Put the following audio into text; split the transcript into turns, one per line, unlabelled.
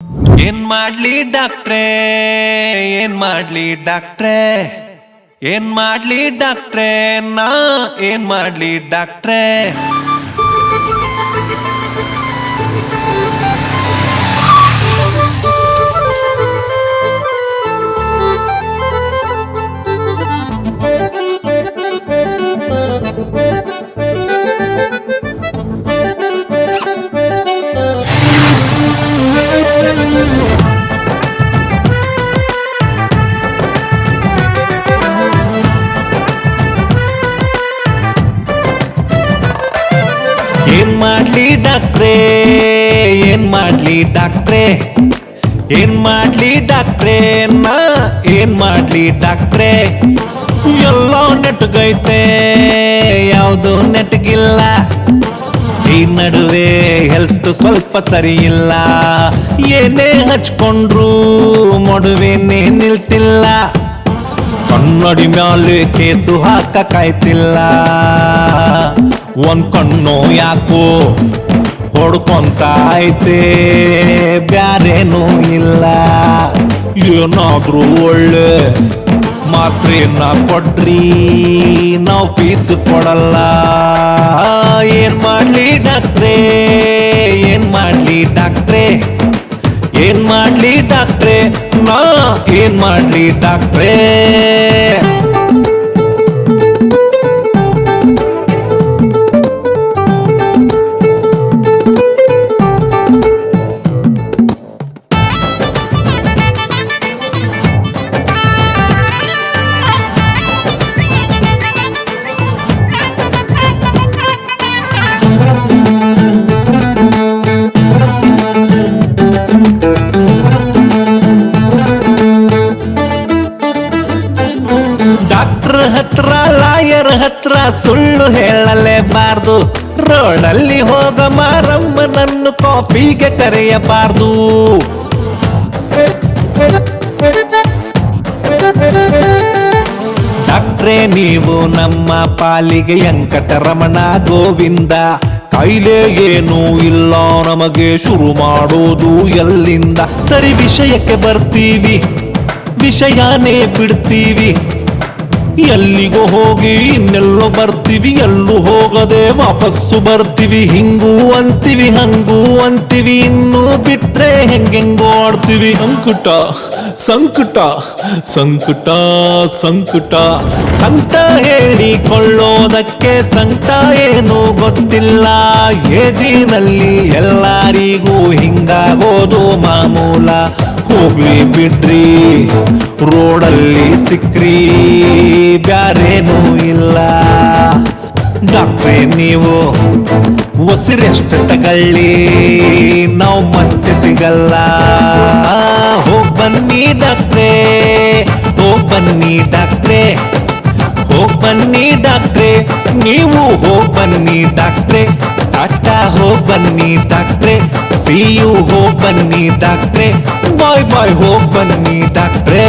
ಏನ್ ಮಾಡ್ಲಿ ಡಾಕ್ಟ್ರೇ, ಏನ್ ಮಾಡ್ಲಿ ಡಾಕ್ಟ್ರೇ, ಏನ್ ಮಾಡ್ಲಿ ಡಾಕ್ಟ್ರೇ, ನಾ ಏನ್ ಮಾಡ್ಲಿ ಡಾಕ್ಟ್ರೇ. ಏನ್ ಮಾಡ್ಲಿ ಡಾಕ್ಟ್ರೇ, ಏನ್ ಮಾಡ್ಲಿ ಡಾಕ್ಟ್ರೇ, ಏನ್ ಮಾಡ್ಲಿ ಡಾಕ್ಟ್ರೇ, ನಾ ಏನ್ ಮಾಡ್ಲಿ ಡಾಕ್ಟ್ರೇ. ಎಲ್ಲೋ ನೆಟ್ಗೈತೆ ಯಾವುದು ನೆಟ್ಗಿಲ್ಲ, ಈ ನಡುವೆ ಹೆಲ್ತ್ ಸ್ವಲ್ಪ ಸರಿ ಇಲ್ಲ. ಏನೇ ಹಚ್ಕೊಂಡ್ರು ಮೊಡವೆನೇ ನಿಲ್ತಿಲ್ಲ, ಕನ್ನಡಿ ಮ್ಯಾಲೆ ಕೇಸು ಹಾಕಕ್ಕಾಯ್ತಿಲ್ಲ. ಒಂದ್ ಕಣ್ಣು ಯಾಕೋ ಹೊಡ್ಕೊಂತ ಐತೆ, ಬ್ಯಾರೇನೂ ಇಲ್ಲ. ಏನಾದ್ರೂ ಒಳ್ಳೆ ಮಾತ್ರೆನ ಕೊಡ್ರಿ, ನಾವು ಫೀಸ್ ಕೊಡಲ್ಲ. ಏನ್ ಮಾಡ್ಲಿ ಡಾಕ್ಟ್ರೇ, ಏನ್ ಮಾಡ್ಲಿ ಡಾಕ್ಟ್ರೇ, ಏನ್ ಮಾಡ್ಲಿ ಡಾಕ್ಟ್ರೇ, ನಾ ಏನ್ ಮಾಡ್ಲಿ ಡಾಕ್ಟ್ರೇ. ಡಾಕ್ಟರ್ ಹತ್ರ ಲಾಯರ್ ಹತ್ರ ಸುಳ್ಳು ಹೇಳಲೇಬಾರ್ದು, ರೋಡಲ್ಲಿ ಹೋಗ ಮಾರಮ್ಮನನ್ನು ಕಾಫಿಗೆ ಕರೆಯಬಾರ್ದು. ಡಾಕ್ಟ್ರೇ ನೀವು ನಮ್ಮ ಪಾಲಿಗೆ ವೆಂಕಟರಮಣ ಗೋವಿಂದ, ಕಾಯಿಲೆ ಏನೂ ಇಲ್ಲ ನಮಗೆ, ಶುರು ಮಾಡೋದು ಎಲ್ಲಿಂದ. ಸರಿ ವಿಷಯಕ್ಕೆ ಬರ್ತೀವಿ, ವಿಷಯನೇ ಬಿಡ್ತೀವಿ. ಎಲ್ಲಿಗೋ ಹೋಗಿ ಇನ್ನೆಲ್ಲೋ ಬರ್ತೀವಿ, ಎಲ್ಲೂ ಹೋಗದೆ ವಾಪಸ್ಸು ಬರ್ತೀವಿ. ಹಿಂಗೂ ಅಂತೀವಿ ಹಂಗೂ ಅಂತೀವಿ, ಇನ್ನೂ ಬಿಟ್ರೆ ಹೆಂಗೆಂಗೋ ಆಡ್ತೀವಿ. ಸಂಕಟ ಸಂಕಟ ಸಂಕಟ ಸಂಕಟ ಸಂಕಟ ಹೇಳಿಕೊಳ್ಳೋದಕ್ಕೆ ಸಂಕಟ ಏನು ಗೊತ್ತಿಲ್ಲ. ಏಜಿನಲ್ಲಿ ಎಲ್ಲರಿಗೂ ಹಿಂಗಾಗೋದು ಮಾಮೂಲ. ಹೋಗ್ಲಿ ಬಿಡ್ರಿ ರೋಡಲ್ಲಿ ಸಿಕ್ರಿ, ಬ್ಯಾರೇನೂ ಇಲ್ಲ. ಡಾಕ್ಟ್ರೇ ನೀವು ಉಸಿರೆಷ್ಟು ತಗಳ್ಳಿ, ನಾವು ಮತ್ತೆ ಸಿಗಲ್ಲ. ಹೋಗ್ ಬನ್ನಿ ಡಾಕ್ಟ್ರೇ, ಹೋಗ್ ಬನ್ನಿ ಡಾಕ್ಟ್ರೇ, ಹೋಗ್ ಬನ್ನಿ ಡಾಕ್ಟ್ರೇ, ನೀವು ಹೋಗ್ ಬನ್ನಿ ಡಾಕ್ಟ್ರೇ. ಟಾಟಾ ಹೋಗ್ ಬನ್ನಿ ಡಾಕ್ಟ್ರೇ, ಸಿ ಯು ಹೋಗ್ ಬನ್ನಿ ಡಾಕ್ಟ್ರೇ, ಬಾಯ್ ಬಾಯ್ ಹೋಗ್ ಬನ್ನಿ ಡಾಕ್ಟ್ರೇ.